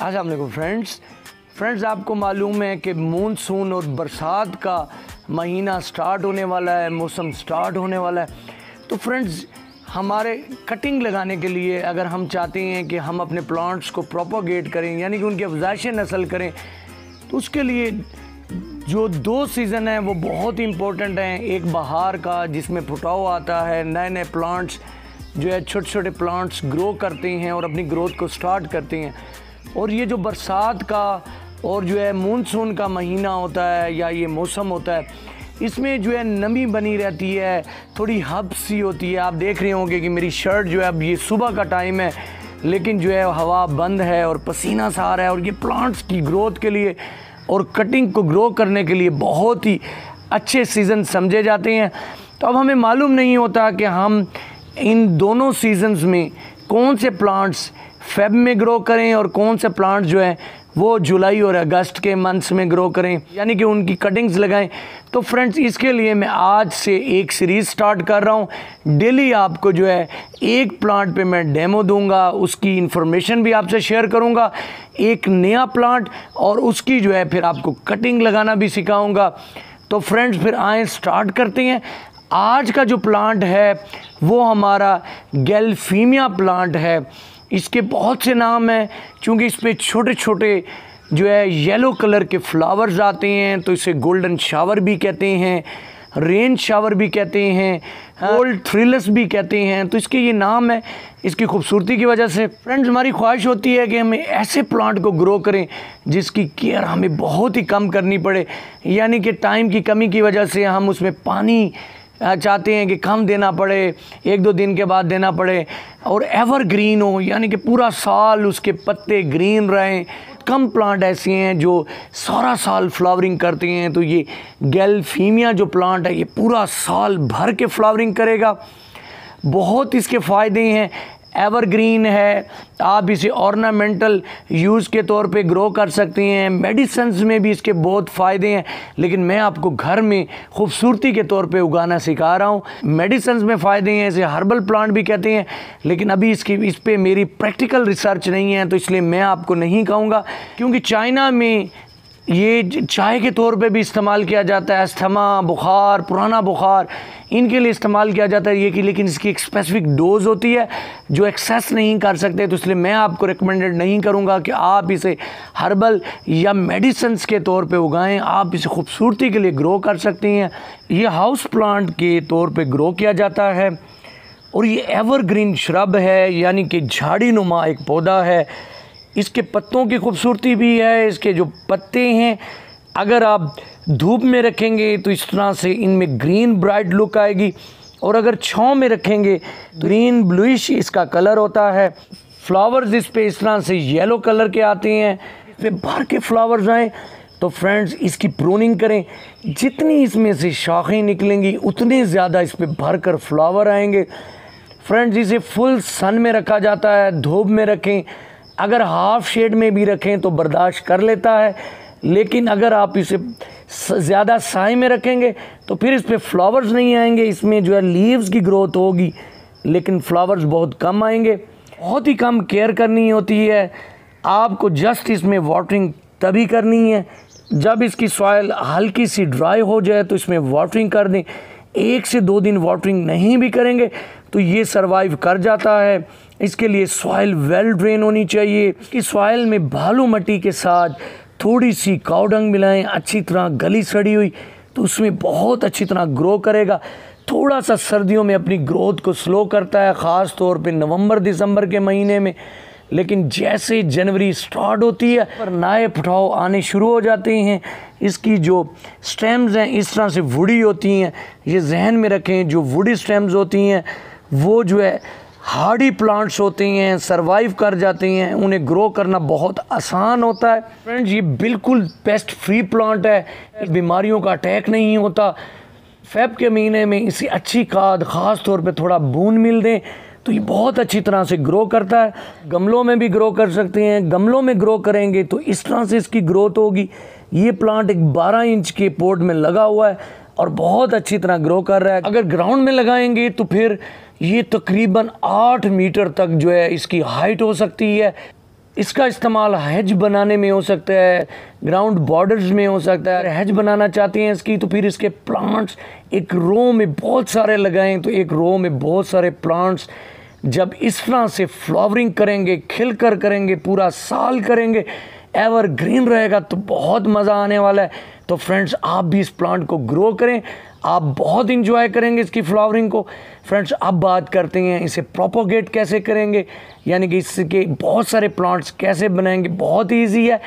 अस्सलाम वालेकुम फ्रेंड्स, आपको मालूम है कि मानसून और बरसात का महीना स्टार्ट होने वाला है, मौसम स्टार्ट होने वाला है। तो फ्रेंड्स, हमारे कटिंग लगाने के लिए अगर हम चाहते हैं कि हम अपने प्लांट्स को प्रोपोगेट करें, यानी कि उनकी अफजाइश नस्ल करें, तो उसके लिए जो 2 सीज़न हैं वो बहुत ही इम्पोर्टेंट हैं। एक बहार का जिसमें फुटाव आता है, नए नए प्लांट्स जो है छोटे छोटे प्लांट्स ग्रो करते हैं और अपनी ग्रोथ को स्टार्ट करते हैं। और ये जो बरसात का और जो है मानसून का महीना होता है या ये मौसम होता है, इसमें जो है नमी बनी रहती है, थोड़ी हब सी होती है। आप देख रहे होंगे कि मेरी शर्ट जो है, अब ये सुबह का टाइम है लेकिन जो है हवा बंद है और पसीना सा आ रहा है, और ये प्लांट्स की ग्रोथ के लिए और कटिंग को ग्रो करने के लिए बहुत ही अच्छे सीज़न समझे जाते हैं। तो अब हमें मालूम नहीं होता कि हम इन दोनों सीजन्स में कौन से प्लांट्स फेब में ग्रो करें और कौन से प्लांट्स जो हैं वो जुलाई और अगस्त के मंथ्स में ग्रो करें, यानी कि उनकी कटिंग्स लगाएं। तो फ्रेंड्स, इसके लिए मैं आज से एक सीरीज़ स्टार्ट कर रहा हूं। डेली आपको जो है एक प्लांट पे मैं डेमो दूंगा, उसकी इन्फॉर्मेशन भी आपसे शेयर करूंगा, एक नया प्लांट, और उसकी जो है फिर आपको कटिंग लगाना भी सिखाऊंगा। तो फ्रेंड्स, फिर आए स्टार्ट करते हैं। आज का जो प्लांट है वो हमारा गैल्फीमिया प्लांट है। इसके बहुत से नाम हैं, क्योंकि इस पर छोटे छोटे जो है येलो कलर के फ्लावर्स आते हैं, तो इसे गोल्डन शावर भी कहते हैं, रेन शावर भी कहते हैं, गोल्ड थ्रिलस भी कहते हैं। तो इसके ये नाम है इसकी खूबसूरती की वजह से। फ्रेंड्स, हमारी ख्वाहिश होती है कि हमें ऐसे प्लांट को ग्रो करें जिसकी केयर हमें बहुत ही कम करनी पड़े, यानी कि टाइम की कमी की वजह से हम उसमें पानी चाहते हैं कि कम देना पड़े, 1-2 दिन के बाद देना पड़े, और एवर ग्रीन हो, यानी कि पूरा साल उसके पत्ते ग्रीन रहें। कम प्लांट ऐसे हैं जो सारा साल फ्लावरिंग करते हैं। तो ये गैल्फीमिया जो प्लांट है ये पूरा साल भर के फ्लावरिंग करेगा। बहुत इसके फ़ायदे हैं, एवरग्रीन है, आप इसे ऑर्नामेंटल यूज़ के तौर पे ग्रो कर सकते हैं। मेडिसिन्स में भी इसके बहुत फ़ायदे हैं, लेकिन मैं आपको घर में खूबसूरती के तौर पे उगाना सिखा रहा हूँ। मेडिसिन्स में फ़ायदे हैं, इसे हर्बल प्लांट भी कहते हैं, लेकिन अभी इस पे मेरी प्रैक्टिकल रिसर्च नहीं है, तो इसलिए मैं आपको नहीं कहूँगा। क्योंकि चाइना में ये चाय के तौर पे भी इस्तेमाल किया जाता है, अस्थमा, बुखार, पुराना बुखार, इनके लिए इस्तेमाल किया जाता है ये कि, लेकिन इसकी एक स्पेसिफिक डोज होती है जो एक्सेस नहीं कर सकते। तो इसलिए मैं आपको रिकमेंडेड नहीं करूँगा कि आप इसे हर्बल या मेडिसिन्स के तौर पे उगाएं। आप इसे खूबसूरती के लिए ग्रो कर सकते हैं। ये हाउस प्लांट के तौर पे ग्रो किया जाता है, और ये एवरग्रीन श्रब है, यानी कि झाड़ी नुमा एक पौधा है। इसके पत्तों की खूबसूरती भी है, इसके जो पत्ते हैं अगर आप धूप में रखेंगे तो इस तरह से इनमें ग्रीन ब्राइट लुक आएगी, और अगर छाँव में रखेंगे तो ग्रीन ब्लूइश इसका कलर होता है। फ्लावर्स इस पे इस तरह से येलो कलर के आते हैं। इस पे भर के फ्लावर्स आए तो फ्रेंड्स, इसकी प्रूनिंग करें, जितनी इसमें से शाखें निकलेंगी उतने ज़्यादा इस पे भर कर फ्लावर आएंगे। फ्रेंड्स, इसे फुल सन में रखा जाता है, धूप में रखें, अगर हाफ शेड में भी रखें तो बर्दाश्त कर लेता है, लेकिन अगर आप इसे ज़्यादा साए में रखेंगे तो फिर इस पे फ्लावर्स नहीं आएंगे। इसमें जो है लीव्स की ग्रोथ होगी, लेकिन फ्लावर्स बहुत कम आएंगे। बहुत ही कम केयर करनी होती है आपको। जस्ट इसमें वाटरिंग तभी करनी है जब इसकी सॉइल हल्की सी ड्राई हो जाए, तो इसमें वाटरिंग कर दें। 1 से 2 दिन वाटरिंग नहीं भी करेंगे तो ये सरवाइव कर जाता है। इसके लिए सॉइल वेल ड्रेन होनी चाहिए। इसकी सॉइल में बालू मिट्टी के साथ थोड़ी सी काउडंग मिलाएं, अच्छी तरह गली सड़ी हुई, तो उसमें बहुत अच्छी तरह ग्रो करेगा। थोड़ा सा सर्दियों में अपनी ग्रोथ को स्लो करता है, ख़ास तौर पे नवंबर-दिसंबर के महीने में, लेकिन जैसे जनवरी स्टार्ट होती है पर नए फुटाव आने शुरू हो जाते हैं। इसकी जो स्टेम्स हैं इस तरह से वुडी होती हैं, ये जहन में रखें। जो वुडी स्टेम्स होती हैं वो जो है हार्डी प्लांट्स होते हैं, सरवाइव कर जाते हैं, उन्हें ग्रो करना बहुत आसान होता है। फ्रेंड्स, ये बिल्कुल पेस्ट फ्री प्लांट है, बीमारियों का अटैक नहीं होता। फेब के महीने में इसे अच्छी खाद, ख़ास तौर पे थोड़ा बून मिल दें तो ये बहुत अच्छी तरह से ग्रो करता है। गमलों में भी ग्रो कर सकते हैं। गमलों में ग्रो करेंगे तो इस तरह से इसकी ग्रोथ होगी। ये प्लांट एक 12 इंच के पोट में लगा हुआ है और बहुत अच्छी तरह ग्रो कर रहा है। अगर ग्राउंड में लगाएंगे तो फिर ये तकरीबन 8 मीटर तक जो है इसकी हाइट हो सकती है। इसका इस्तेमाल हेज बनाने में हो सकता है, ग्राउंड बॉर्डर्स में हो सकता है। हेज बनाना चाहते हैं इसकी तो फिर इसके प्लांट्स एक रो में बहुत सारे लगाएं, तो एक रो में बहुत सारे प्लांट्स जब इस तरह से फ्लावरिंग करेंगे, खिल कर करेंगे, पूरा साल करेंगे, एवर ग्रीन रहेगा, तो बहुत मज़ा आने वाला है। तो फ्रेंड्स आप भी इस प्लांट को ग्रो करें, आप बहुत इंजॉय करेंगे इसकी फ्लावरिंग को। फ्रेंड्स अब बात करते हैं इसे प्रोपोगेट कैसे करेंगे, यानी कि इसके बहुत सारे प्लांट्स कैसे बनाएंगे। बहुत ईजी है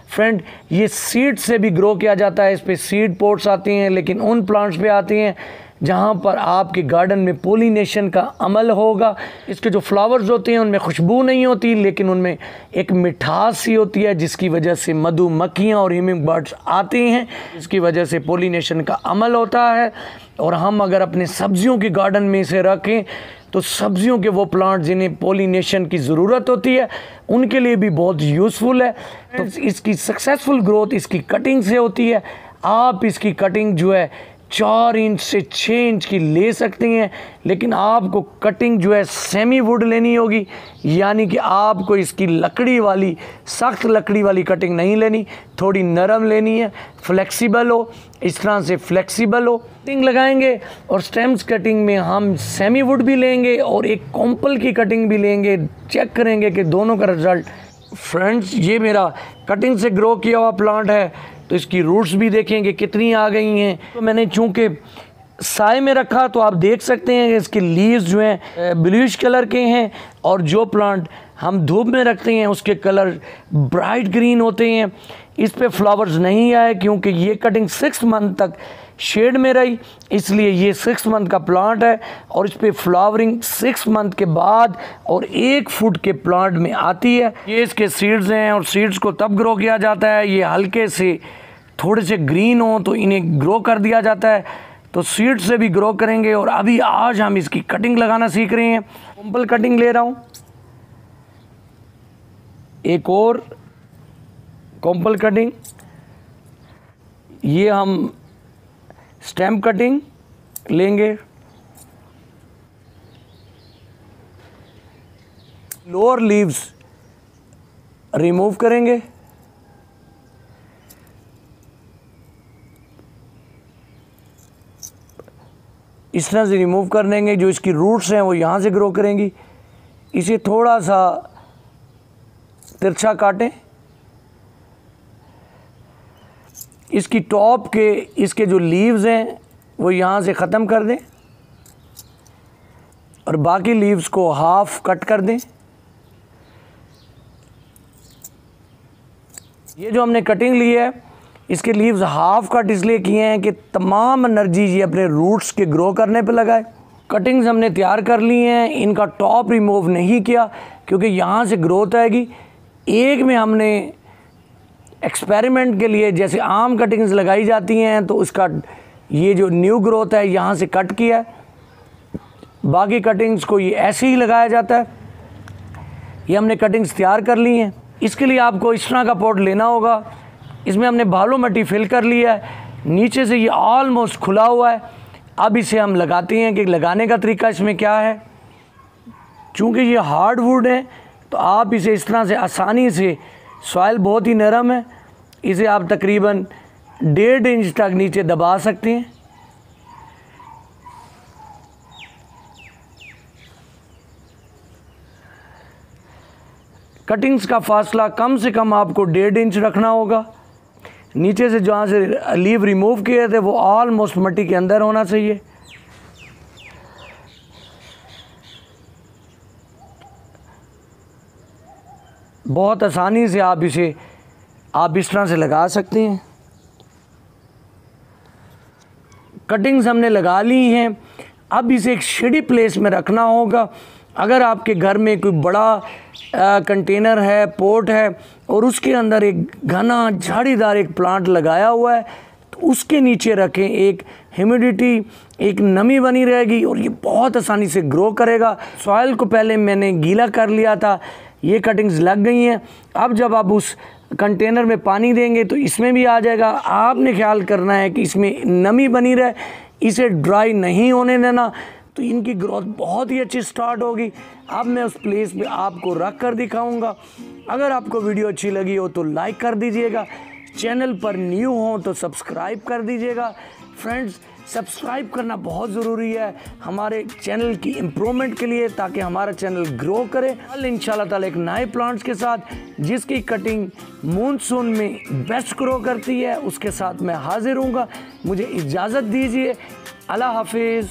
फ्रेंड, ये सीड से भी ग्रो किया जाता है। इस पर सीड पोट्स आती हैं, लेकिन उन प्लांट्स पे आती हैं जहाँ पर आपके गार्डन में पोलिनेशन का अमल होगा। इसके जो फ्लावर्स होते हैं उनमें खुशबू नहीं होती, लेकिन उनमें एक मिठास सी होती है, जिसकी वजह से मधुमक्खियाँ और हिमिंग बर्ड्स आती हैं, इसकी वजह से पोलिनेशन का अमल होता है। और हम अगर अपने सब्जियों के गार्डन में इसे रखें तो सब्जियों के वो प्लांट जिन्हें पोलिनेशन की ज़रूरत होती है उनके लिए भी बहुत यूज़फुल है। तो इसकी सक्सेसफुल ग्रोथ इसकी कटिंग से होती है। आप इसकी कटिंग जो है 4 इंच से 6 इंच की ले सकते हैं, लेकिन आपको कटिंग जो है सेमी वुड लेनी होगी, यानी कि आपको इसकी लकड़ी वाली, सख्त लकड़ी वाली कटिंग नहीं लेनी, थोड़ी नरम लेनी है, फ्लेक्सिबल हो, इस तरह से फ्लेक्सिबल हो। कटिंग लगाएंगे और स्टेम्स कटिंग में हम सेमी वुड भी लेंगे और एक कॉम्पल की कटिंग भी लेंगे, चेक करेंगे कि दोनों का रिज़ल्ट। फ्रेंड्स ये मेरा कटिंग से ग्रो किया हुआ प्लांट है, तो इसकी रूट्स भी देखेंगे कितनी आ गई हैं। तो मैंने चूँकि साए में रखा तो आप देख सकते हैं कि इसके लीव्स जो हैं ब्लूइश कलर के हैं, और जो प्लांट हम धूप में रखते हैं उसके कलर ब्राइट ग्रीन होते हैं। इस पे फ्लावर्स नहीं आए क्योंकि ये कटिंग 6 मंथ तक शेड में रही, इसलिए ये 6 मंथ का प्लांट है। और इस पे फ्लावरिंग 6 मंथ के बाद और 1 फुट के प्लांट में आती है। ये इसके सीड्स हैं, और सीड्स को तब ग्रो किया जाता है ये हल्के से थोड़े से ग्रीन हो तो इन्हें ग्रो कर दिया जाता है। तो सीड से भी ग्रो करेंगे। और अभी आज हम इसकी कटिंग लगाना सीख रहे हैं। सिंपल कटिंग ले रहा हूँ, एक और कॉम्पल कटिंग, ये हम स्टेम कटिंग लेंगे। लोअर लीव्स रिमूव करेंगे, इस तरह से रिमूव कर देंगे। जो इसकी रूट्स हैं वो यहाँ से ग्रो करेंगी। इसे थोड़ा सा तिरछा काटें, इसकी टॉप के इसके जो लीव्स हैं वो यहाँ से ख़त्म कर दें और बाकी लीव्स को हाफ कट कर दें। ये जो हमने कटिंग ली है इसके लीव्स हाफ कट इसलिए किए हैं कि तमाम एनर्जी ये अपने रूट्स के ग्रो करने पे लगाए। कटिंग्स हमने तैयार कर ली हैं, इनका टॉप रिमूव नहीं किया क्योंकि यहाँ से ग्रोथ आएगी। एक में हमने एक्सपेरिमेंट के लिए जैसे आम कटिंग्स लगाई जाती हैं तो उसका ये जो न्यू ग्रोथ है यहाँ से कट किया है, बाकी कटिंग्स को ये ऐसे ही लगाया जाता है। ये हमने कटिंग्स तैयार कर ली हैं। इसके लिए आपको इस तरह का पॉट लेना होगा। इसमें हमने बालू मिट्टी फिल कर लिया है, नीचे से ये ऑलमोस्ट खुला हुआ है। अब इसे हम लगाते हैं कि लगाने का तरीका इसमें क्या है। चूँकि ये हार्ड वुड है तो आप इसे इस तरह से आसानी से, सॉइल बहुत ही नरम है, इसे आप तकरीबन 1.5 इंच तक नीचे दबा सकते हैं। कटिंग्स का फासला कम से कम आपको 1.5 इंच रखना होगा। नीचे से जहाँ से लीव रिमूव किए थे वो ऑलमोस्ट मिट्टी के अंदर होना चाहिए। बहुत आसानी से आप इसे इस तरह से लगा सकते हैं। कटिंग्स हमने लगा ली हैं। अब इसे एक शेडी प्लेस में रखना होगा। अगर आपके घर में कोई बड़ा कंटेनर है, पोट है और उसके अंदर एक घना झाड़ीदार एक प्लांट लगाया हुआ है तो उसके नीचे रखें। एक ह्यूमिडिटी, एक नमी बनी रहेगी और ये बहुत आसानी से ग्रो करेगा। सॉइल को पहले मैंने गीला कर लिया था, ये कटिंग्स लग गई हैं। अब जब आप उस कंटेनर में पानी देंगे तो इसमें भी आ जाएगा। आपने ख्याल करना है कि इसमें नमी बनी रहे, इसे ड्राई नहीं होने देना, तो इनकी ग्रोथ बहुत ही अच्छी स्टार्ट होगी। अब मैं उस प्लेस पे आपको रख कर दिखाऊंगा अगर आपको वीडियो अच्छी लगी हो तो लाइक कर दीजिएगा, चैनल पर न्यू हो तो सब्सक्राइब कर दीजिएगा। फ्रेंड्स, सब्सक्राइब करना बहुत ज़रूरी है हमारे चैनल की इम्प्रूवमेंट के लिए, ताकि हमारा चैनल ग्रो करे। कल इंशाल्लाह ताला एक नए प्लांट्स के साथ जिसकी कटिंग मानसून में बेस्ट ग्रो करती है उसके साथ मैं हाजिर हूँगा। मुझे इजाज़त दीजिए। अल्लाह हाफिज़।